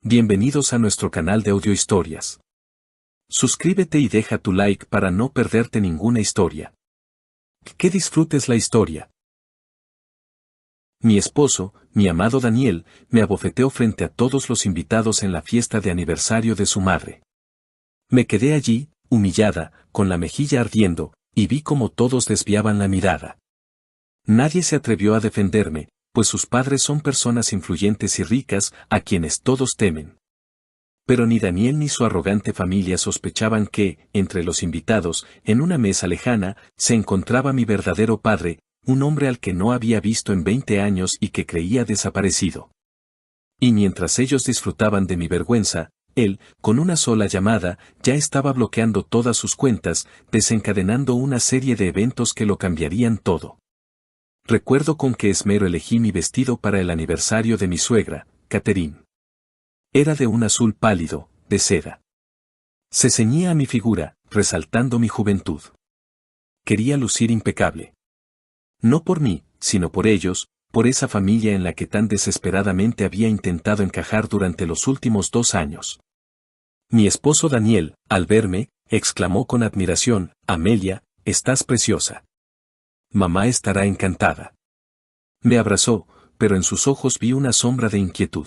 Bienvenidos a nuestro canal de audiohistorias. Suscríbete y deja tu like para no perderte ninguna historia. Que disfrutes la historia. Mi esposo, mi amado Daniel, me abofeteó frente a todos los invitados en la fiesta de aniversario de su madre. Me quedé allí, humillada, con la mejilla ardiendo, y vi cómo todos desviaban la mirada. Nadie se atrevió a defenderme, pues sus padres son personas influyentes y ricas, a quienes todos temen. Pero ni Daniel ni su arrogante familia sospechaban que, entre los invitados, en una mesa lejana, se encontraba mi verdadero padre, un hombre al que no había visto en 20 años y que creía desaparecido. Y mientras ellos disfrutaban de mi vergüenza, él, con una sola llamada, ya estaba bloqueando todas sus cuentas, desencadenando una serie de eventos que lo cambiarían todo. Recuerdo con qué esmero elegí mi vestido para el aniversario de mi suegra, Catherine. Era de un azul pálido, de seda. Se ceñía a mi figura, resaltando mi juventud. Quería lucir impecable. No por mí, sino por ellos, por esa familia en la que tan desesperadamente había intentado encajar durante los últimos 2 años. Mi esposo Daniel, al verme, exclamó con admiración: «Amelia, estás preciosa. Mamá estará encantada». Me abrazó, pero en sus ojos vi una sombra de inquietud.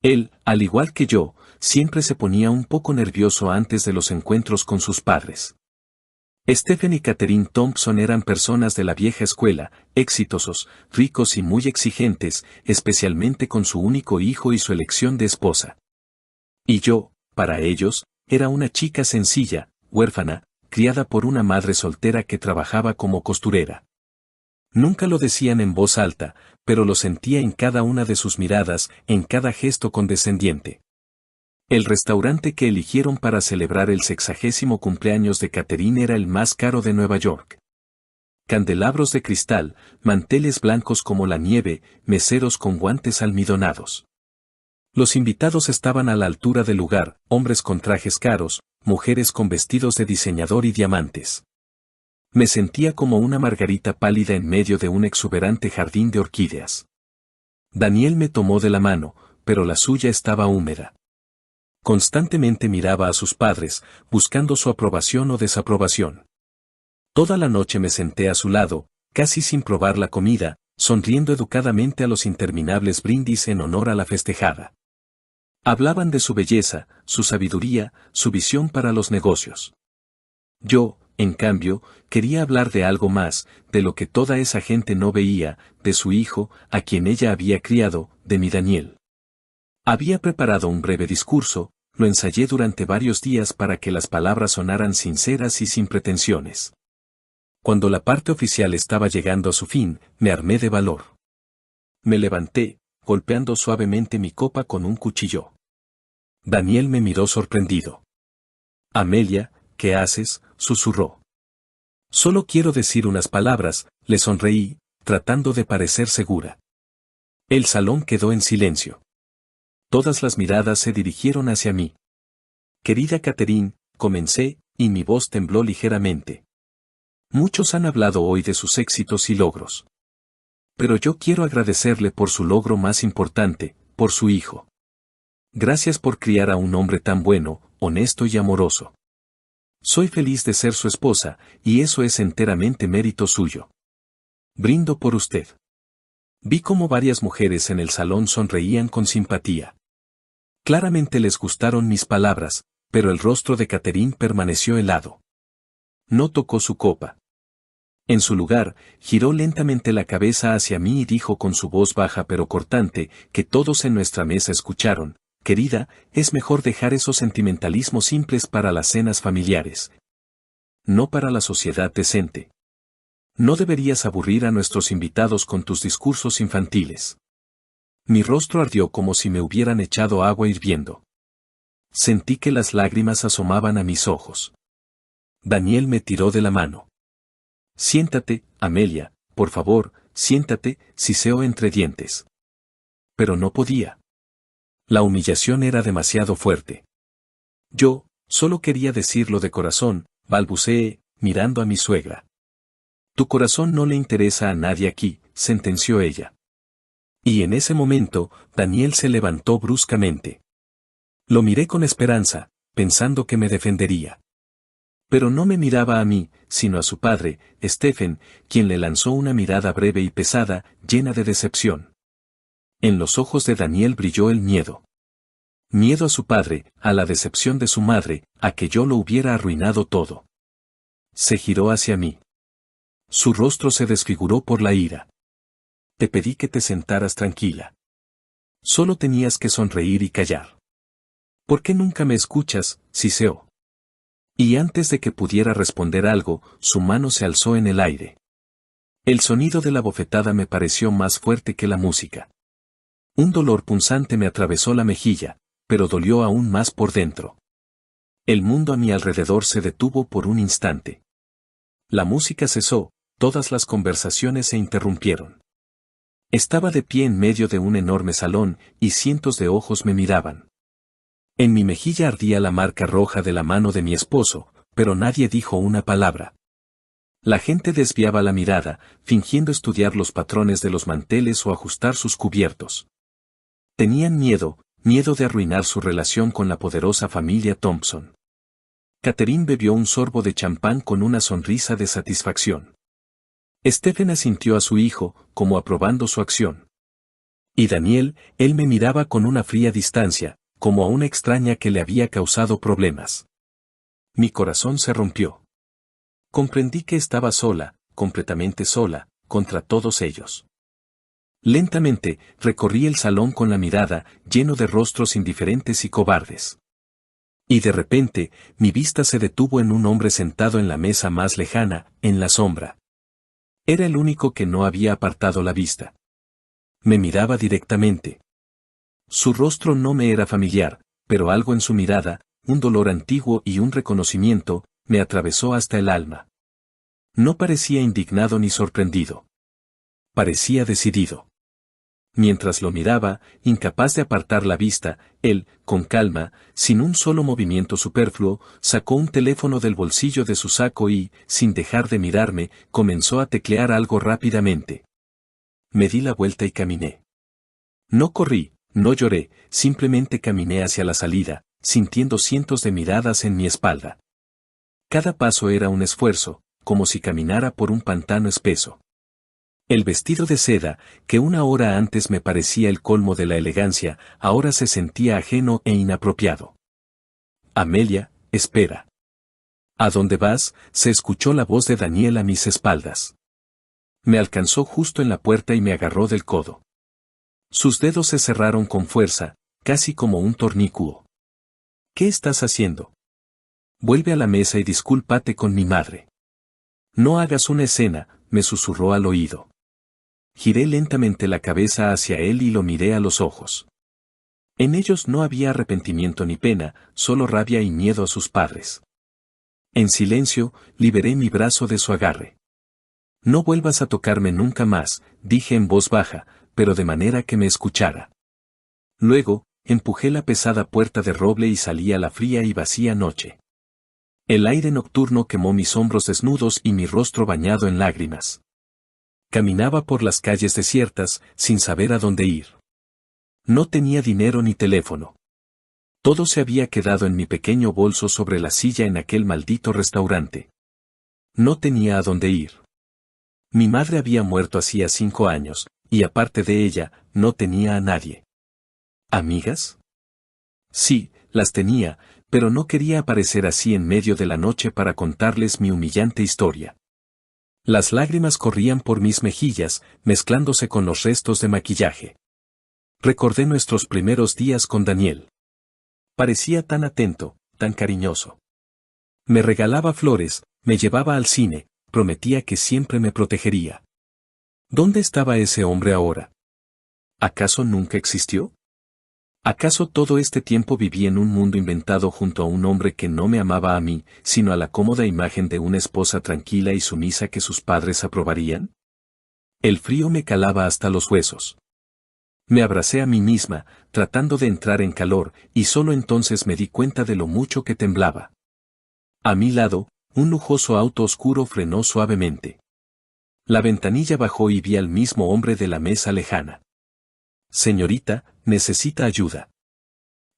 Él, al igual que yo, siempre se ponía un poco nervioso antes de los encuentros con sus padres. Stephen y Catherine Thompson eran personas de la vieja escuela, exitosos, ricos y muy exigentes, especialmente con su único hijo y su elección de esposa. Y yo, para ellos, era una chica sencilla, huérfana, criada por una madre soltera que trabajaba como costurera. Nunca lo decían en voz alta, pero lo sentía en cada una de sus miradas, en cada gesto condescendiente. El restaurante que eligieron para celebrar el 60º cumpleaños de Catherine era el más caro de Nueva York. Candelabros de cristal, manteles blancos como la nieve, meseros con guantes almidonados. Los invitados estaban a la altura del lugar, hombres con trajes caros, mujeres con vestidos de diseñador y diamantes. Me sentía como una margarita pálida en medio de un exuberante jardín de orquídeas. Daniel me tomó de la mano, pero la suya estaba húmeda. Constantemente miraba a sus padres, buscando su aprobación o desaprobación. Toda la noche me senté a su lado, casi sin probar la comida, sonriendo educadamente a los interminables brindis en honor a la festejada. Hablaban de su belleza, su sabiduría, su visión para los negocios. Yo, en cambio, quería hablar de algo más, de lo que toda esa gente no veía, de su hijo, a quien ella había criado, de mi Daniel. Había preparado un breve discurso, lo ensayé durante varios días para que las palabras sonaran sinceras y sin pretensiones. Cuando la parte oficial estaba llegando a su fin, me armé de valor. Me levanté, golpeando suavemente mi copa con un cuchillo. Daniel me miró sorprendido. «Amelia, ¿qué haces?», susurró. «Solo quiero decir unas palabras», le sonreí, tratando de parecer segura. El salón quedó en silencio. Todas las miradas se dirigieron hacia mí. «Querida Catherine», comencé, y mi voz tembló ligeramente. «Muchos han hablado hoy de sus éxitos y logros. Pero yo quiero agradecerle por su logro más importante, por su hijo. Gracias por criar a un hombre tan bueno, honesto y amoroso. Soy feliz de ser su esposa, y eso es enteramente mérito suyo. Brindo por usted». Vi cómo varias mujeres en el salón sonreían con simpatía. Claramente les gustaron mis palabras, pero el rostro de Catherine permaneció helado. No tocó su copa. En su lugar, giró lentamente la cabeza hacia mí y dijo con su voz baja pero cortante, que todos en nuestra mesa escucharon: «Querida, es mejor dejar esos sentimentalismos simples para las cenas familiares. No para la sociedad decente. No deberías aburrir a nuestros invitados con tus discursos infantiles». Mi rostro ardió como si me hubieran echado agua hirviendo. Sentí que las lágrimas asomaban a mis ojos. Daniel me tiró de la mano. «Siéntate, Amelia, por favor, siéntate», siseó entre dientes. Pero no podía. La humillación era demasiado fuerte. «Yo, solo quería decirlo de corazón», balbuceé, mirando a mi suegra. «Tu corazón no le interesa a nadie aquí», sentenció ella. Y en ese momento, Daniel se levantó bruscamente. Lo miré con esperanza, pensando que me defendería. Pero no me miraba a mí, sino a su padre, Stephen, quien le lanzó una mirada breve y pesada, llena de decepción. En los ojos de Daniel brilló el miedo. Miedo a su padre, a la decepción de su madre, a que yo lo hubiera arruinado todo. Se giró hacia mí. Su rostro se desfiguró por la ira. Te pedí que te sentaras tranquila. Solo tenías que sonreír y callar. ¿Por qué nunca me escuchas, Siseo? Y antes de que pudiera responder algo, su mano se alzó en el aire. El sonido de la bofetada me pareció más fuerte que la música. Un dolor punzante me atravesó la mejilla, pero dolió aún más por dentro. El mundo a mi alrededor se detuvo por un instante. La música cesó, todas las conversaciones se interrumpieron. Estaba de pie en medio de un enorme salón, y cientos de ojos me miraban. En mi mejilla ardía la marca roja de la mano de mi esposo, pero nadie dijo una palabra. La gente desviaba la mirada, fingiendo estudiar los patrones de los manteles o ajustar sus cubiertos. Tenían miedo de arruinar su relación con la poderosa familia Thompson. Catherine bebió un sorbo de champán con una sonrisa de satisfacción. Stephen asintió a su hijo, como aprobando su acción. Y Daniel, él me miraba con una fría distancia, como a una extraña que le había causado problemas. Mi corazón se rompió. Comprendí que estaba sola, completamente sola, contra todos ellos. Lentamente, recorrí el salón con la mirada, lleno de rostros indiferentes y cobardes. Y de repente, mi vista se detuvo en un hombre sentado en la mesa más lejana, en la sombra. Era el único que no había apartado la vista. Me miraba directamente. Su rostro no me era familiar, pero algo en su mirada, un dolor antiguo y un reconocimiento, me atravesó hasta el alma. No parecía indignado ni sorprendido. Parecía decidido. Mientras lo miraba, incapaz de apartar la vista, él, con calma, sin un solo movimiento superfluo, sacó un teléfono del bolsillo de su saco y, sin dejar de mirarme, comenzó a teclear algo rápidamente. Me di la vuelta y caminé. No corrí, no lloré, simplemente caminé hacia la salida, sintiendo cientos de miradas en mi espalda. Cada paso era un esfuerzo, como si caminara por un pantano espeso. El vestido de seda, que una hora antes me parecía el colmo de la elegancia, ahora se sentía ajeno e inapropiado. Amelia, espera. ¿A dónde vas? Se escuchó la voz de Daniel a mis espaldas. Me alcanzó justo en la puerta y me agarró del codo. Sus dedos se cerraron con fuerza, casi como un tornículo. ¿Qué estás haciendo? Vuelve a la mesa y discúlpate con mi madre. No hagas una escena, me susurró al oído. Giré lentamente la cabeza hacia él y lo miré a los ojos. En ellos no había arrepentimiento ni pena, solo rabia y miedo a sus padres. En silencio, liberé mi brazo de su agarre. No vuelvas a tocarme nunca más, dije en voz baja, pero de manera que me escuchara. Luego, empujé la pesada puerta de roble y salí a la fría y vacía noche. El aire nocturno quemó mis hombros desnudos y mi rostro bañado en lágrimas. Caminaba por las calles desiertas, sin saber a dónde ir. No tenía dinero ni teléfono. Todo se había quedado en mi pequeño bolso sobre la silla en aquel maldito restaurante. No tenía a dónde ir. Mi madre había muerto hacía 5 años, y aparte de ella, no tenía a nadie. ¿Amigas? Sí, las tenía, pero no quería aparecer así en medio de la noche para contarles mi humillante historia. Las lágrimas corrían por mis mejillas, mezclándose con los restos de maquillaje. Recordé nuestros primeros días con Daniel. Parecía tan atento, tan cariñoso. Me regalaba flores, me llevaba al cine, prometía que siempre me protegería. ¿Dónde estaba ese hombre ahora? ¿Acaso nunca existió? ¿Acaso todo este tiempo viví en un mundo inventado junto a un hombre que no me amaba a mí, sino a la cómoda imagen de una esposa tranquila y sumisa que sus padres aprobarían? El frío me calaba hasta los huesos. Me abracé a mí misma, tratando de entrar en calor, y solo entonces me di cuenta de lo mucho que temblaba. A mi lado, un lujoso auto oscuro frenó suavemente. La ventanilla bajó y vi al mismo hombre de la mesa lejana. Señorita, necesita ayuda.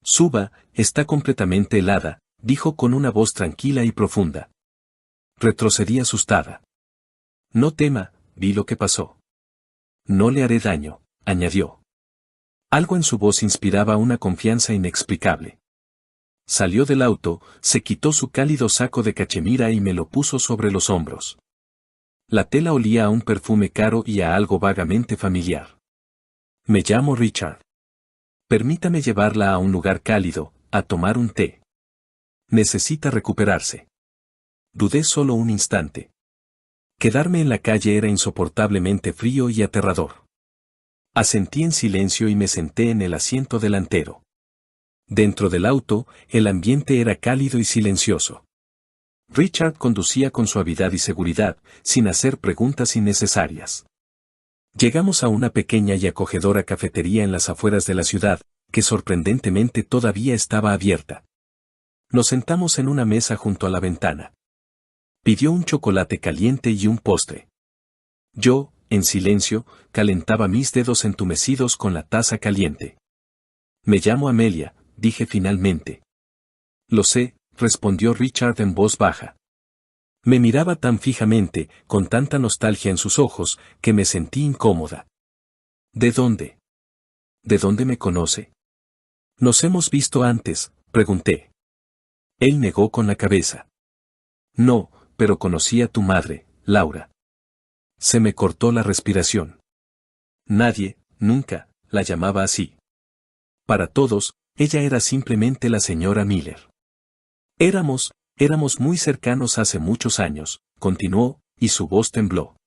Suba, está completamente helada, dijo con una voz tranquila y profunda. Retrocedí asustada. No tema, vi lo que pasó. No le haré daño, añadió. Algo en su voz inspiraba una confianza inexplicable. Salió del auto, se quitó su cálido saco de cachemira y me lo puso sobre los hombros. La tela olía a un perfume caro y a algo vagamente familiar. Me llamo Richard. Permítame llevarla a un lugar cálido, a tomar un té. Necesita recuperarse. Dudé solo un instante. Quedarme en la calle era insoportablemente frío y aterrador. Asentí en silencio y me senté en el asiento delantero. Dentro del auto, el ambiente era cálido y silencioso. Richard conducía con suavidad y seguridad, sin hacer preguntas innecesarias. Llegamos a una pequeña y acogedora cafetería en las afueras de la ciudad, que sorprendentemente todavía estaba abierta. Nos sentamos en una mesa junto a la ventana. Pidió un chocolate caliente y un postre. Yo, en silencio, calentaba mis dedos entumecidos con la taza caliente. Me llamo Amelia, dije finalmente. Lo sé, respondió Richard en voz baja. Me miraba tan fijamente, con tanta nostalgia en sus ojos, que me sentí incómoda. ¿De dónde? ¿De dónde me conoce? ¿Nos hemos visto antes?, pregunté. Él negó con la cabeza. No, pero conocí a tu madre, Laura. Se me cortó la respiración. Nadie, nunca, la llamaba así. Para todos, ella era simplemente la señora Miller. Éramos muy cercanos hace muchos años, continuó, y su voz tembló.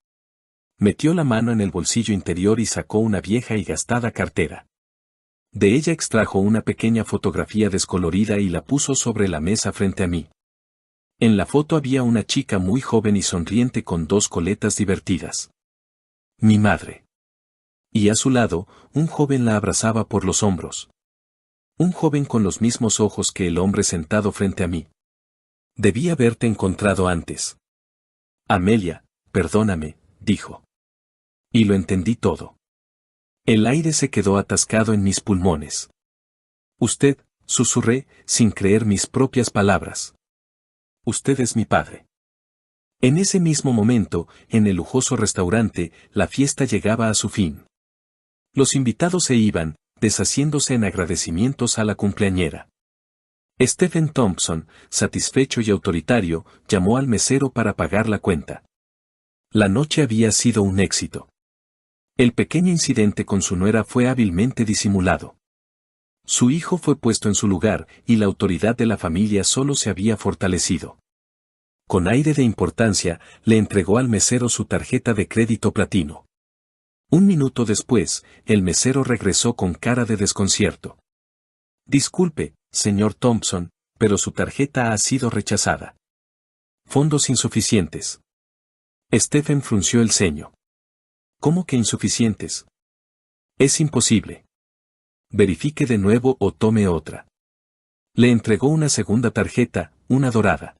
Metió la mano en el bolsillo interior y sacó una vieja y gastada cartera. De ella extrajo una pequeña fotografía descolorida y la puso sobre la mesa frente a mí. En la foto había una chica muy joven y sonriente con dos coletas divertidas. Mi madre. Y a su lado, un joven la abrazaba por los hombros. Un joven con los mismos ojos que el hombre sentado frente a mí. Debí haberte encontrado antes. Amelia, perdóname, dijo. Y lo entendí todo. El aire se quedó atascado en mis pulmones. Usted, susurré, sin creer mis propias palabras. Usted es mi padre. En ese mismo momento, en el lujoso restaurante, la fiesta llegaba a su fin. Los invitados se iban, deshaciéndose en agradecimientos a la cumpleañera. Stephen Thompson, satisfecho y autoritario, llamó al mesero para pagar la cuenta. La noche había sido un éxito. El pequeño incidente con su nuera fue hábilmente disimulado. Su hijo fue puesto en su lugar, y la autoridad de la familia solo se había fortalecido. Con aire de importancia, le entregó al mesero su tarjeta de crédito platino. Un minuto después, el mesero regresó con cara de desconcierto. Disculpe, señor Thompson, pero su tarjeta ha sido rechazada. Fondos insuficientes. Stephen frunció el ceño. ¿Cómo que insuficientes? Es imposible. Verifique de nuevo o tome otra. Le entregó una segunda tarjeta, una dorada.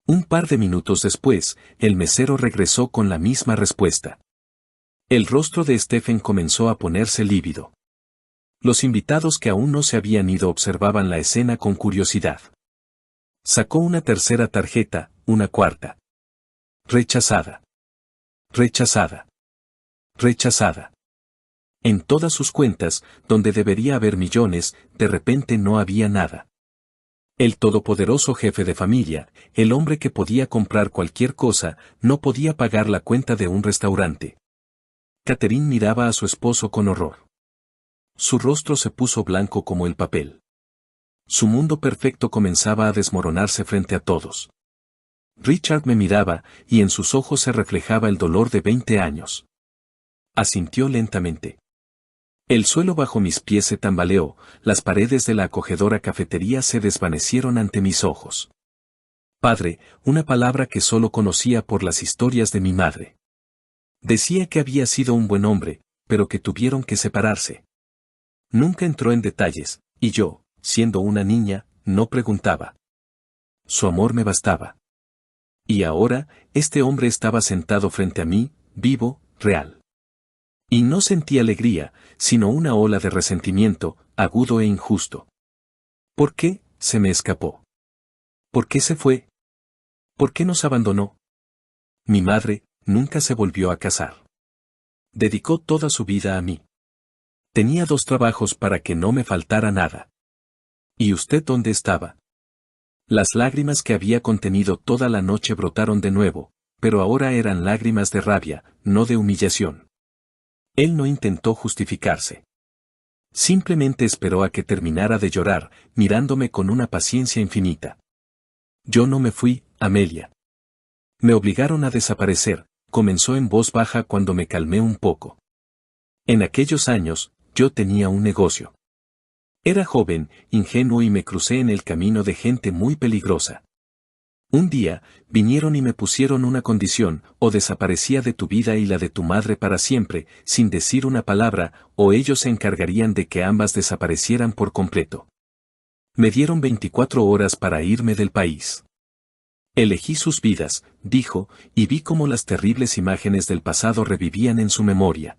Un par de minutos después, el mesero regresó con la misma respuesta. El rostro de Stephen comenzó a ponerse lívido. Los invitados que aún no se habían ido observaban la escena con curiosidad. Sacó una tercera tarjeta, una cuarta. Rechazada. Rechazada. Rechazada. En todas sus cuentas, donde debería haber millones, de repente no había nada. El todopoderoso jefe de familia, el hombre que podía comprar cualquier cosa, no podía pagar la cuenta de un restaurante. Catherine miraba a su esposo con horror. Su rostro se puso blanco como el papel. Su mundo perfecto comenzaba a desmoronarse frente a todos. Richard me miraba, y en sus ojos se reflejaba el dolor de 20 años. Asintió lentamente. El suelo bajo mis pies se tambaleó, las paredes de la acogedora cafetería se desvanecieron ante mis ojos. Padre, una palabra que solo conocía por las historias de mi madre. Decía que había sido un buen hombre, pero que tuvieron que separarse. Nunca entró en detalles, y yo, siendo una niña, no preguntaba. Su amor me bastaba. Y ahora, este hombre estaba sentado frente a mí, vivo, real. Y no sentí alegría, sino una ola de resentimiento, agudo e injusto. ¿Por qué? Se me escapó. ¿Por qué se fue? ¿Por qué nos abandonó? Mi madre nunca se volvió a casar. Dedicó toda su vida a mí. Tenía 2 trabajos para que no me faltara nada. ¿Y usted dónde estaba? Las lágrimas que había contenido toda la noche brotaron de nuevo, pero ahora eran lágrimas de rabia, no de humillación. Él no intentó justificarse. Simplemente esperó a que terminara de llorar, mirándome con una paciencia infinita. Yo no me fui, Amelia. Me obligaron a desaparecer, comenzó en voz baja cuando me calmé un poco. En aquellos años, yo tenía un negocio. Era joven, ingenuo y me crucé en el camino de gente muy peligrosa. Un día, vinieron y me pusieron una condición: o desaparecía de tu vida y la de tu madre para siempre, sin decir una palabra, o ellos se encargarían de que ambas desaparecieran por completo. Me dieron 24 horas para irme del país. Elegí sus vidas, dijo, y vi cómo las terribles imágenes del pasado revivían en su memoria.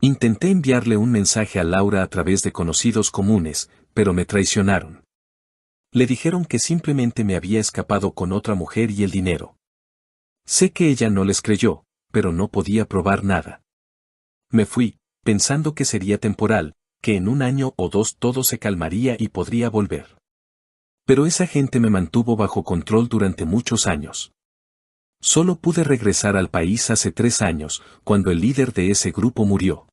Intenté enviarle un mensaje a Laura a través de conocidos comunes, pero me traicionaron. Le dijeron que simplemente me había escapado con otra mujer y el dinero. Sé que ella no les creyó, pero no podía probar nada. Me fui, pensando que sería temporal, que en 1 año o 2 todo se calmaría y podría volver. Pero esa gente me mantuvo bajo control durante muchos años. Solo pude regresar al país hace 3 años, cuando el líder de ese grupo murió.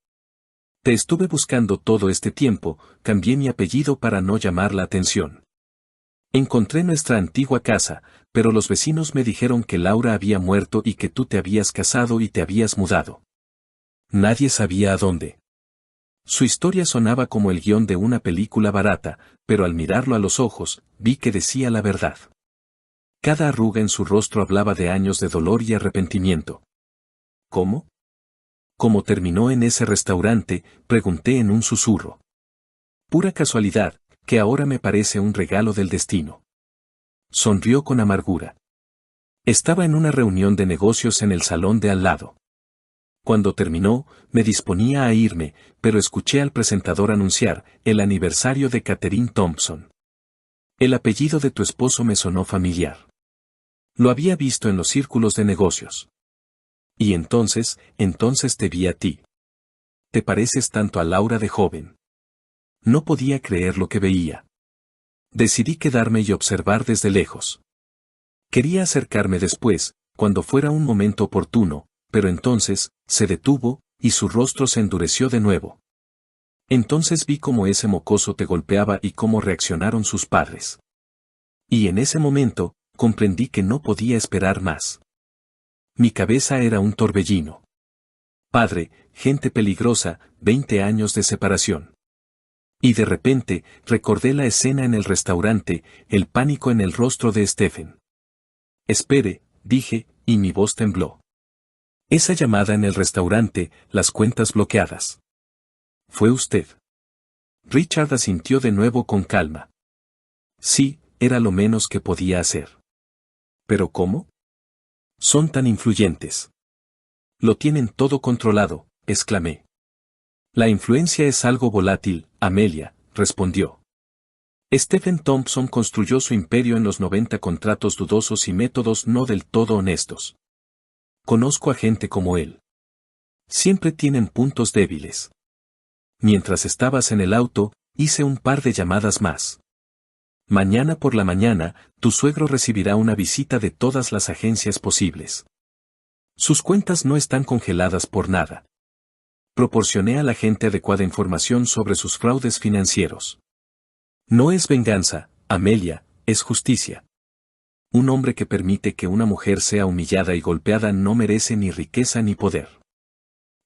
Te estuve buscando todo este tiempo, cambié mi apellido para no llamar la atención. Encontré nuestra antigua casa, pero los vecinos me dijeron que Laura había muerto y que tú te habías casado y te habías mudado. Nadie sabía a dónde. Su historia sonaba como el guión de una película barata, pero al mirarlo a los ojos, vi que decía la verdad. Cada arruga en su rostro hablaba de años de dolor y arrepentimiento. ¿Cómo? ¿Cómo terminó en ese restaurante?, pregunté en un susurro. Pura casualidad, que ahora me parece un regalo del destino. Sonrió con amargura. Estaba en una reunión de negocios en el salón de al lado. Cuando terminó, me disponía a irme, pero escuché al presentador anunciar el aniversario de Catherine Thompson. El apellido de tu esposo me sonó familiar. Lo había visto en los círculos de negocios. Y entonces te vi a ti. Te pareces tanto a Laura de joven. No podía creer lo que veía. Decidí quedarme y observar desde lejos. Quería acercarme después, cuando fuera un momento oportuno, pero entonces, se detuvo, y su rostro se endureció de nuevo. Entonces vi cómo ese mocoso te golpeaba y cómo reaccionaron sus padres. Y en ese momento, comprendí que no podía esperar más. Mi cabeza era un torbellino. Padre, gente peligrosa, 20 años de separación. Y de repente, recordé la escena en el restaurante, el pánico en el rostro de Stephen. Espere, dije, y mi voz tembló. Esa llamada en el restaurante, las cuentas bloqueadas. ¿Fue usted? Richard asintió de nuevo con calma. Sí, era lo menos que podía hacer. ¿Pero cómo? Son tan influyentes. Lo tienen todo controlado, exclamé. La influencia es algo volátil, Amelia, respondió. Stephen Thompson construyó su imperio en los 90 contratos dudosos y métodos no del todo honestos. Conozco a gente como él. Siempre tienen puntos débiles. Mientras estabas en el auto, hice un par de llamadas más. Mañana por la mañana, tu suegro recibirá una visita de todas las agencias posibles. Sus cuentas no están congeladas por nada. Proporcioné a la gente adecuada información sobre sus fraudes financieros. No es venganza, Amelia, es justicia. Un hombre que permite que una mujer sea humillada y golpeada no merece ni riqueza ni poder.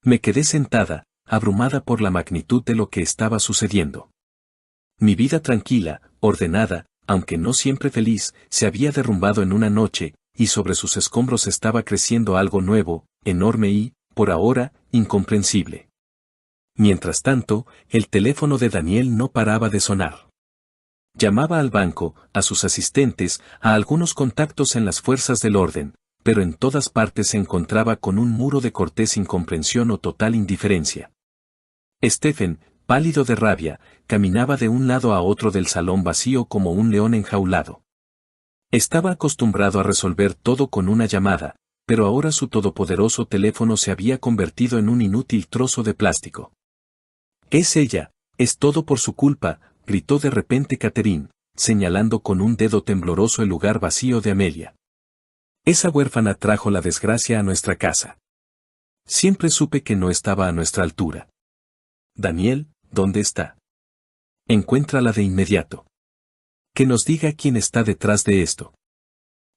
Me quedé sentada, abrumada por la magnitud de lo que estaba sucediendo. Mi vida tranquila, ordenada, aunque no siempre feliz, se había derrumbado en una noche, y sobre sus escombros estaba creciendo algo nuevo, enorme y, por ahora, incomprensible. Mientras tanto, el teléfono de Daniel no paraba de sonar. Llamaba al banco, a sus asistentes, a algunos contactos en las fuerzas del orden, pero en todas partes se encontraba con un muro de cortés incomprensión o total indiferencia. Stephen, pálido de rabia, caminaba de un lado a otro del salón vacío como un león enjaulado. Estaba acostumbrado a resolver todo con una llamada, pero ahora su todopoderoso teléfono se había convertido en un inútil trozo de plástico. «Es ella, es todo por su culpa», gritó de repente Catherine, señalando con un dedo tembloroso el lugar vacío de Amelia. «Esa huérfana trajo la desgracia a nuestra casa. Siempre supe que no estaba a nuestra altura. Daniel, ¿dónde está? Encuéntrala de inmediato. Que nos diga quién está detrás de esto».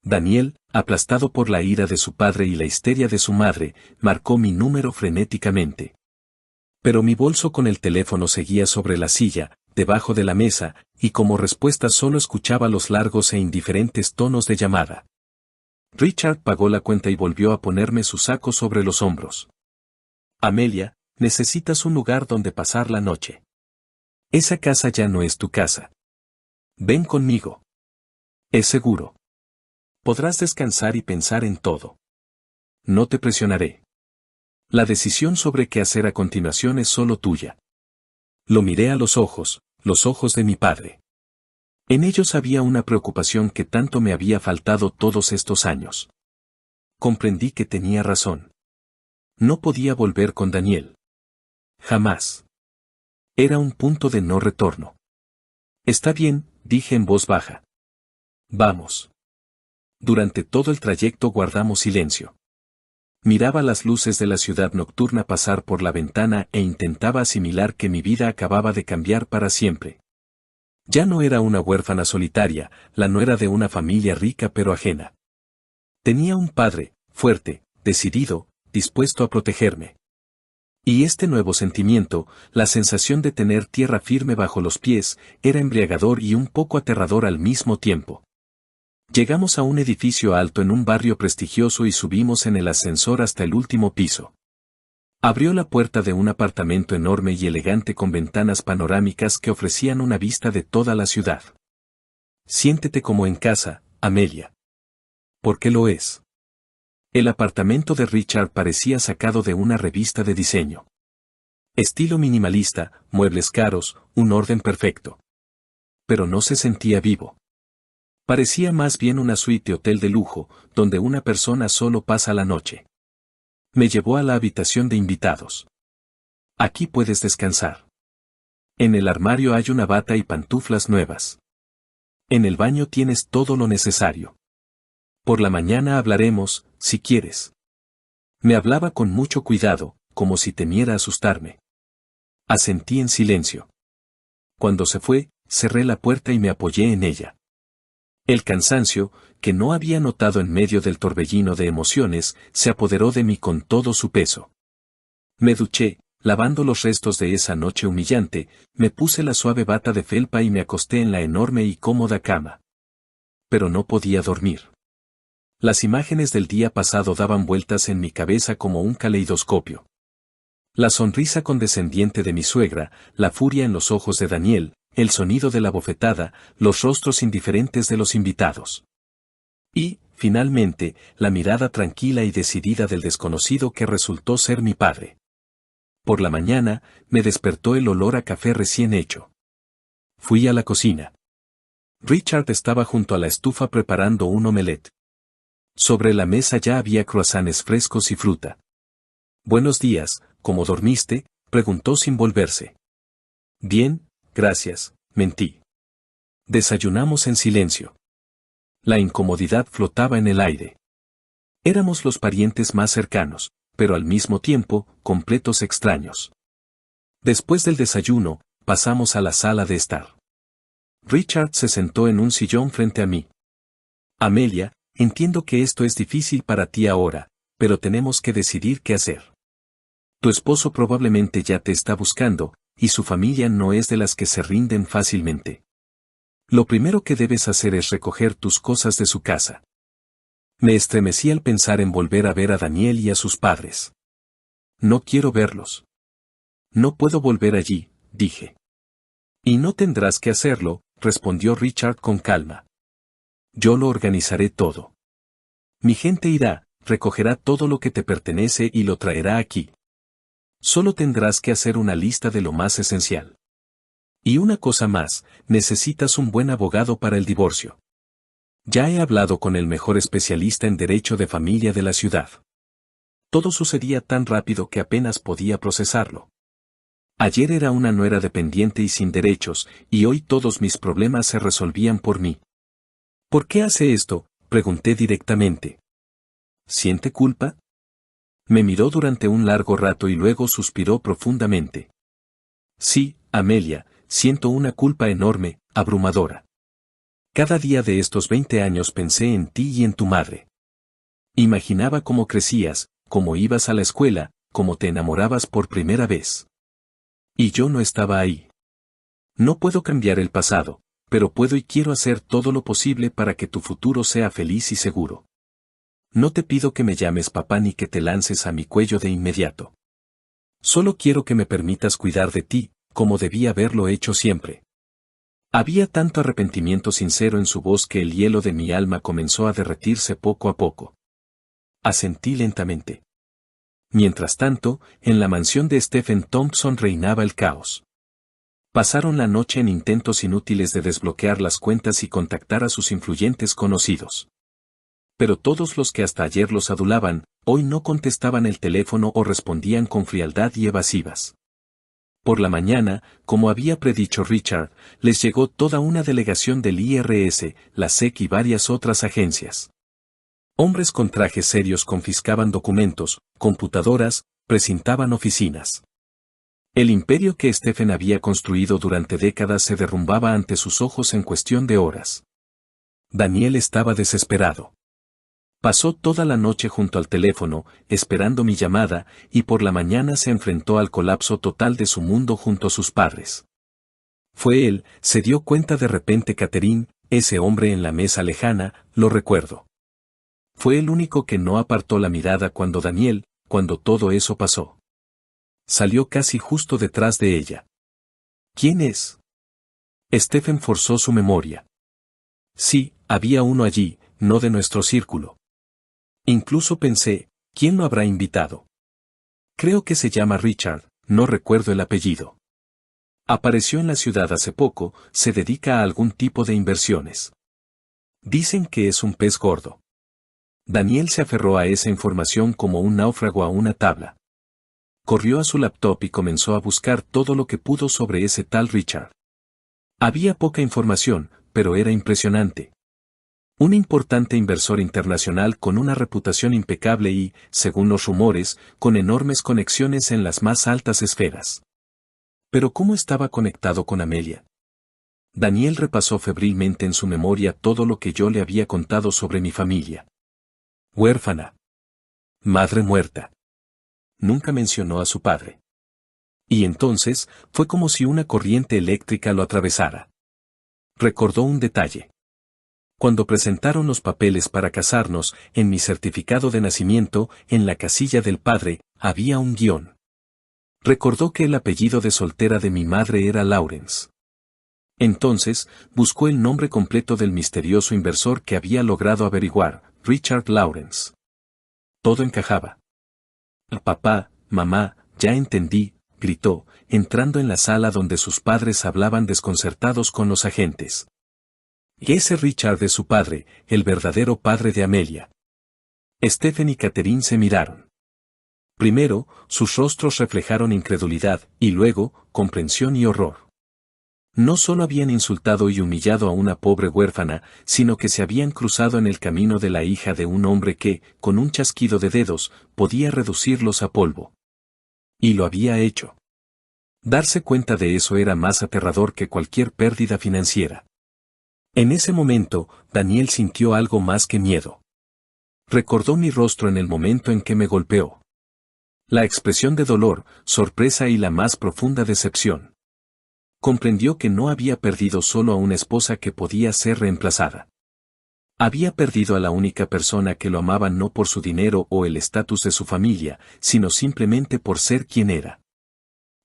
Daniel, aplastado por la ira de su padre y la histeria de su madre, marcó mi número frenéticamente. Pero mi bolso con el teléfono seguía sobre la silla, debajo de la mesa, y como respuesta solo escuchaba los largos e indiferentes tonos de llamada. Richard pagó la cuenta y volvió a ponerme su saco sobre los hombros. «Amelia, necesitas un lugar donde pasar la noche. Esa casa ya no es tu casa. Ven conmigo. Es seguro. Podrás descansar y pensar en todo. No te presionaré. La decisión sobre qué hacer a continuación es solo tuya». Lo miré a los ojos de mi padre. En ellos había una preocupación que tanto me había faltado todos estos años. Comprendí que tenía razón. No podía volver con Daniel. Jamás. Era un punto de no retorno. «Está bien», dije en voz baja. «Vamos». Durante todo el trayecto guardamos silencio. Miraba las luces de la ciudad nocturna pasar por la ventana e intentaba asimilar que mi vida acababa de cambiar para siempre. Ya no era una huérfana solitaria, la nuera de una familia rica pero ajena. Tenía un padre, fuerte, decidido, dispuesto a protegerme. Y este nuevo sentimiento, la sensación de tener tierra firme bajo los pies, era embriagador y un poco aterrador al mismo tiempo. Llegamos a un edificio alto en un barrio prestigioso y subimos en el ascensor hasta el último piso. Abrió la puerta de un apartamento enorme y elegante con ventanas panorámicas que ofrecían una vista de toda la ciudad. «Siéntete como en casa, Amelia». «¿Por qué lo es?» El apartamento de Richard parecía sacado de una revista de diseño. Estilo minimalista, muebles caros, un orden perfecto. Pero no se sentía vivo. Parecía más bien una suite de hotel de lujo, donde una persona solo pasa la noche. Me llevó a la habitación de invitados. «Aquí puedes descansar. En el armario hay una bata y pantuflas nuevas. En el baño tienes todo lo necesario. Por la mañana hablaremos, si quieres». Me hablaba con mucho cuidado, como si temiera asustarme. Asentí en silencio. Cuando se fue, cerré la puerta y me apoyé en ella. El cansancio, que no había notado en medio del torbellino de emociones, se apoderó de mí con todo su peso. Me duché, lavando los restos de esa noche humillante, me puse la suave bata de felpa y me acosté en la enorme y cómoda cama. Pero no podía dormir. Las imágenes del día pasado daban vueltas en mi cabeza como un caleidoscopio. La sonrisa condescendiente de mi suegra, la furia en los ojos de Daniel, el sonido de la bofetada, los rostros indiferentes de los invitados. Y, finalmente, la mirada tranquila y decidida del desconocido que resultó ser mi padre. Por la mañana, me despertó el olor a café recién hecho. Fui a la cocina. Richard estaba junto a la estufa preparando un omelette. Sobre la mesa ya había croissants frescos y fruta. «Buenos días, ¿cómo dormiste?», preguntó sin volverse. «Bien, gracias», mentí. Desayunamos en silencio. La incomodidad flotaba en el aire. Éramos los parientes más cercanos, pero al mismo tiempo, completos extraños. Después del desayuno, pasamos a la sala de estar. Richard se sentó en un sillón frente a mí. «Amelia, entiendo que esto es difícil para ti ahora, pero tenemos que decidir qué hacer. Tu esposo probablemente ya te está buscando, y su familia no es de las que se rinden fácilmente. Lo primero que debes hacer es recoger tus cosas de su casa». Me estremecí al pensar en volver a ver a Daniel y a sus padres. «No quiero verlos. No puedo volver allí», dije. «Y no tendrás que hacerlo», respondió Richard con calma. «Yo lo organizaré todo». Mi gente irá, recogerá todo lo que te pertenece y lo traerá aquí. Solo tendrás que hacer una lista de lo más esencial. Y una cosa más, necesitas un buen abogado para el divorcio. Ya he hablado con el mejor especialista en derecho de familia de la ciudad. Todo sucedía tan rápido que apenas podía procesarlo. Ayer era una nuera dependiente y sin derechos, y hoy todos mis problemas se resolvían por mí. ¿Por qué hace esto?, pregunté directamente. ¿Siente culpa? Me miró durante un largo rato y luego suspiró profundamente. Sí, Amelia, siento una culpa enorme, abrumadora. Cada día de estos 20 años pensé en ti y en tu madre. Imaginaba cómo crecías, cómo ibas a la escuela, cómo te enamorabas por primera vez. Y yo no estaba ahí. No puedo cambiar el pasado, pero puedo y quiero hacer todo lo posible para que tu futuro sea feliz y seguro. No te pido que me llames papá ni que te lances a mi cuello de inmediato. Solo quiero que me permitas cuidar de ti, como debía haberlo hecho siempre. Había tanto arrepentimiento sincero en su voz que el hielo de mi alma comenzó a derretirse poco a poco. Asentí lentamente. Mientras tanto, en la mansión de Stephen Thompson reinaba el caos. Pasaron la noche en intentos inútiles de desbloquear las cuentas y contactar a sus influyentes conocidos. Pero todos los que hasta ayer los adulaban, hoy no contestaban el teléfono o respondían con frialdad y evasivas. Por la mañana, como había predicho Richard, les llegó toda una delegación del IRS, la SEC y varias otras agencias. Hombres con trajes serios confiscaban documentos, computadoras, precintaban oficinas. El imperio que Stephen había construido durante décadas se derrumbaba ante sus ojos en cuestión de horas. Daniel estaba desesperado. Pasó toda la noche junto al teléfono, esperando mi llamada, y por la mañana se enfrentó al colapso total de su mundo junto a sus padres. Fue él, se dio cuenta de repente Catherine, ese hombre en la mesa lejana, lo recuerdo. Fue el único que no apartó la mirada cuando todo eso pasó. Salió casi justo detrás de ella. ¿Quién es? Stephen forzó su memoria. Sí, había uno allí, no de nuestro círculo. Incluso pensé, ¿quién lo habrá invitado? Creo que se llama Richard, no recuerdo el apellido. Apareció en la ciudad hace poco, se dedica a algún tipo de inversiones. Dicen que es un pez gordo. Daniel se aferró a esa información como un náufrago a una tabla. Corrió a su laptop y comenzó a buscar todo lo que pudo sobre ese tal Richard. Había poca información, pero era impresionante. Un importante inversor internacional con una reputación impecable y, según los rumores, con enormes conexiones en las más altas esferas. Pero ¿cómo estaba conectado con Amelia? Daniel repasó febrilmente en su memoria todo lo que yo le había contado sobre mi familia. Huérfana. Madre muerta. Nunca mencionó a su padre. Y entonces, fue como si una corriente eléctrica lo atravesara. Recordó un detalle. Cuando presentaron los papeles para casarnos, en mi certificado de nacimiento, en la casilla del padre, había un guión. Recordó que el apellido de soltera de mi madre era Lawrence. Entonces, buscó el nombre completo del misterioso inversor que había logrado averiguar, Richard Lawrence. Todo encajaba. Papá, mamá, ya entendí, gritó, entrando en la sala donde sus padres hablaban desconcertados con los agentes. Y ese Richard es su padre, el verdadero padre de Amelia. Stephen y Catherine se miraron. Primero, sus rostros reflejaron incredulidad, y luego, comprensión y horror. No solo habían insultado y humillado a una pobre huérfana, sino que se habían cruzado en el camino de la hija de un hombre que, con un chasquido de dedos, podía reducirlos a polvo. Y lo había hecho. Darse cuenta de eso era más aterrador que cualquier pérdida financiera. En ese momento, Daniel sintió algo más que miedo. Recordó mi rostro en el momento en que me golpeó. La expresión de dolor, sorpresa y la más profunda decepción. Comprendió que no había perdido solo a una esposa que podía ser reemplazada. Había perdido a la única persona que lo amaba no por su dinero o el estatus de su familia, sino simplemente por ser quien era.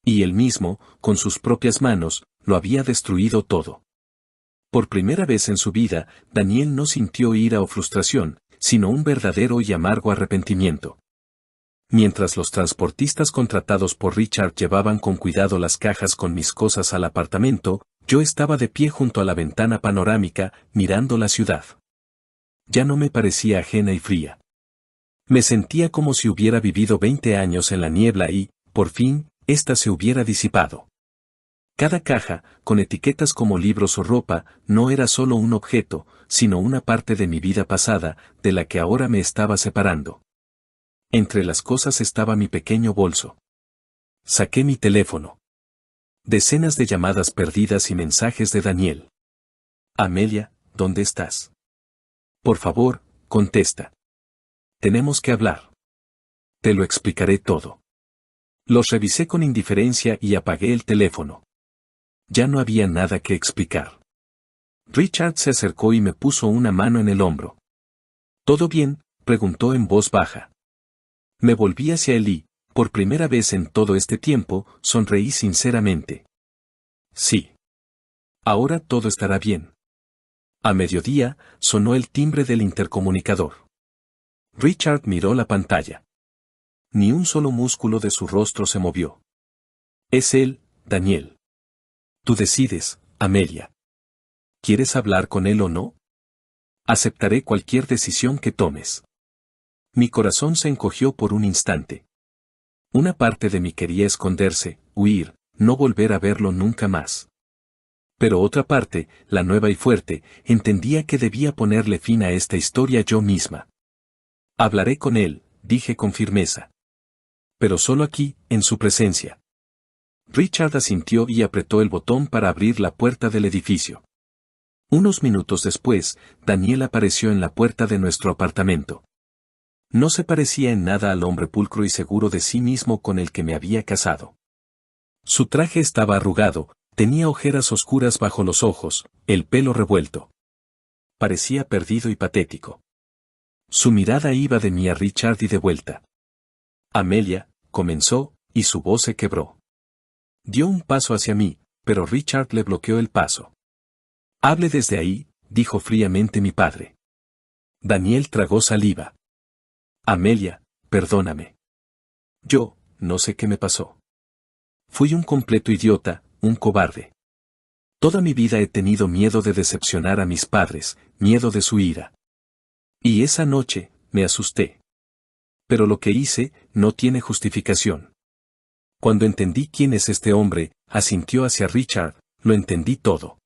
Y él mismo, con sus propias manos, lo había destruido todo. Por primera vez en su vida, Daniel no sintió ira o frustración, sino un verdadero y amargo arrepentimiento. Mientras los transportistas contratados por Richard llevaban con cuidado las cajas con mis cosas al apartamento, yo estaba de pie junto a la ventana panorámica, mirando la ciudad. Ya no me parecía ajena y fría. Me sentía como si hubiera vivido 20 años en la niebla y, por fin, ésta se hubiera disipado. Cada caja, con etiquetas como libros o ropa, no era solo un objeto, sino una parte de mi vida pasada, de la que ahora me estaba separando. Entre las cosas estaba mi pequeño bolso. Saqué mi teléfono. Decenas de llamadas perdidas y mensajes de Daniel. Amelia, ¿dónde estás? Por favor, contesta. Tenemos que hablar. Te lo explicaré todo. Los revisé con indiferencia y apagué el teléfono. Ya no había nada que explicar. Richard se acercó y me puso una mano en el hombro. ¿Todo bien?, preguntó en voz baja. Me volví hacia él y, por primera vez en todo este tiempo, sonreí sinceramente. Sí. Ahora todo estará bien. A mediodía, sonó el timbre del intercomunicador. Richard miró la pantalla. Ni un solo músculo de su rostro se movió. Es él, Daniel. Tú decides, Amelia. ¿Quieres hablar con él o no? Aceptaré cualquier decisión que tomes. Mi corazón se encogió por un instante. Una parte de mí quería esconderse, huir, no volver a verlo nunca más. Pero otra parte, la nueva y fuerte, entendía que debía ponerle fin a esta historia yo misma. Hablaré con él, dije con firmeza. Pero solo aquí, en su presencia. Richard asintió y apretó el botón para abrir la puerta del edificio. Unos minutos después, Daniel apareció en la puerta de nuestro apartamento. No se parecía en nada al hombre pulcro y seguro de sí mismo con el que me había casado. Su traje estaba arrugado, tenía ojeras oscuras bajo los ojos, el pelo revuelto. Parecía perdido y patético. Su mirada iba de mí a Richard y de vuelta. Amelia, comenzó, y su voz se quebró. Dio un paso hacia mí, pero Richard le bloqueó el paso. Hable desde ahí, dijo fríamente mi padre. Daniel tragó saliva. Amelia, perdóname. Yo, no sé qué me pasó. Fui un completo idiota, un cobarde. Toda mi vida he tenido miedo de decepcionar a mis padres, miedo de su ira. Y esa noche, me asusté. Pero lo que hice, no tiene justificación. Cuando entendí quién es este hombre, asintió hacia Richard, lo entendí todo.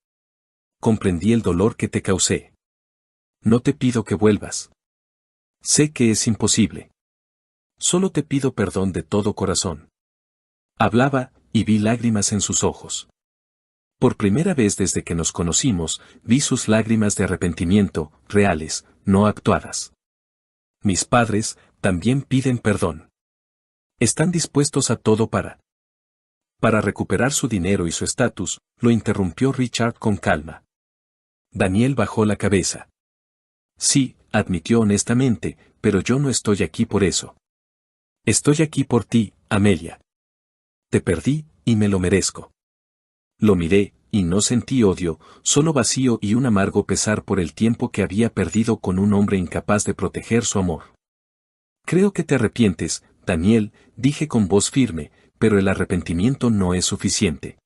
Comprendí el dolor que te causé. No te pido que vuelvas. Sé que es imposible. Solo te pido perdón de todo corazón. Hablaba, y vi lágrimas en sus ojos. Por primera vez desde que nos conocimos, vi sus lágrimas de arrepentimiento, reales, no actuadas. Mis padres, también piden perdón. Están dispuestos a todo para recuperar su dinero y su estatus, lo interrumpió Richard con calma. Daniel bajó la cabeza. Sí, admitió honestamente, pero yo no estoy aquí por eso. Estoy aquí por ti, Amelia. Te perdí, y me lo merezco. Lo miré, y no sentí odio, solo vacío y un amargo pesar por el tiempo que había perdido con un hombre incapaz de proteger su amor. Creo que te arrepientes, Daniel, dije con voz firme, pero el arrepentimiento no es suficiente.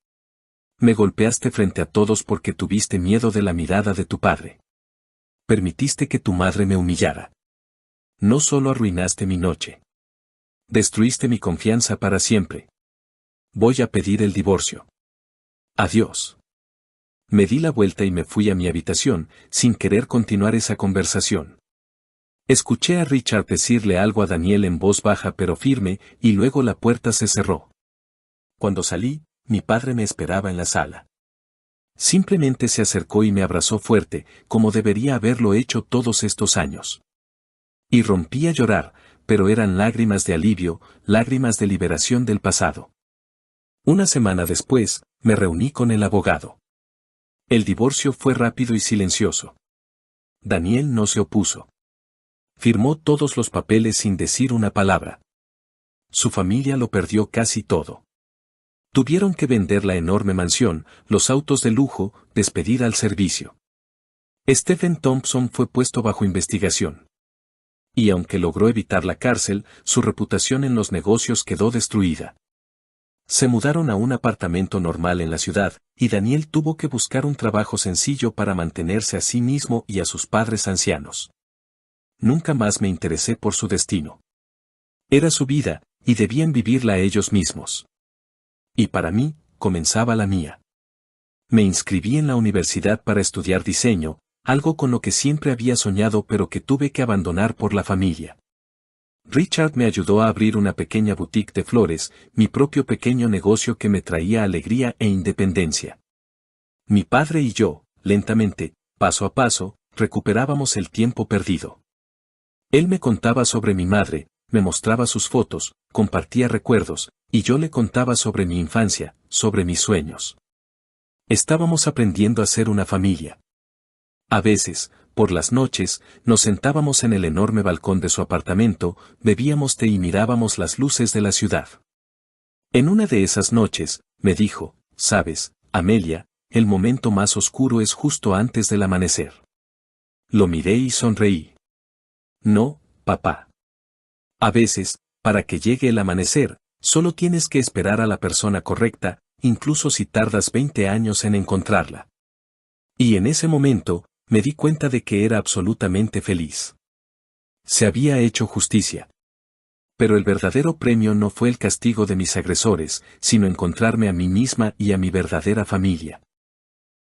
Me golpeaste frente a todos porque tuviste miedo de la mirada de tu padre. Permitiste que tu madre me humillara. No solo arruinaste mi noche. Destruiste mi confianza para siempre. Voy a pedir el divorcio. Adiós. Me di la vuelta y me fui a mi habitación, sin querer continuar esa conversación. Escuché a Richard decirle algo a Daniel en voz baja pero firme, y luego la puerta se cerró. Cuando salí, mi padre me esperaba en la sala. Simplemente se acercó y me abrazó fuerte, como debería haberlo hecho todos estos años. Y rompí a llorar, pero eran lágrimas de alivio, lágrimas de liberación del pasado. Una semana después, me reuní con el abogado. El divorcio fue rápido y silencioso. Daniel no se opuso. Firmó todos los papeles sin decir una palabra. Su familia lo perdió casi todo. Tuvieron que vender la enorme mansión, los autos de lujo, despedir al servicio. Stephen Thompson fue puesto bajo investigación. Y aunque logró evitar la cárcel, su reputación en los negocios quedó destruida. Se mudaron a un apartamento normal en la ciudad, y Daniel tuvo que buscar un trabajo sencillo para mantenerse a sí mismo y a sus padres ancianos. Nunca más me interesé por su destino. Era su vida, y debían vivirla ellos mismos. Y para mí, comenzaba la mía. Me inscribí en la universidad para estudiar diseño, algo con lo que siempre había soñado pero que tuve que abandonar por la familia. Richard me ayudó a abrir una pequeña boutique de flores, mi propio pequeño negocio que me traía alegría e independencia. Mi padre y yo, lentamente, paso a paso, recuperábamos el tiempo perdido. Él me contaba sobre mi madre, me mostraba sus fotos, compartía recuerdos, y yo le contaba sobre mi infancia, sobre mis sueños. Estábamos aprendiendo a ser una familia. A veces, por las noches, nos sentábamos en el enorme balcón de su apartamento, bebíamos té y mirábamos las luces de la ciudad. En una de esas noches, me dijo, «Sabes, Amelia, el momento más oscuro es justo antes del amanecer». Lo miré y sonreí. «No, papá. A veces, para que llegue el amanecer, solo tienes que esperar a la persona correcta, incluso si tardas 20 años en encontrarla». Y en ese momento, me di cuenta de que era absolutamente feliz. Se había hecho justicia. Pero el verdadero premio no fue el castigo de mis agresores, sino encontrarme a mí misma y a mi verdadera familia.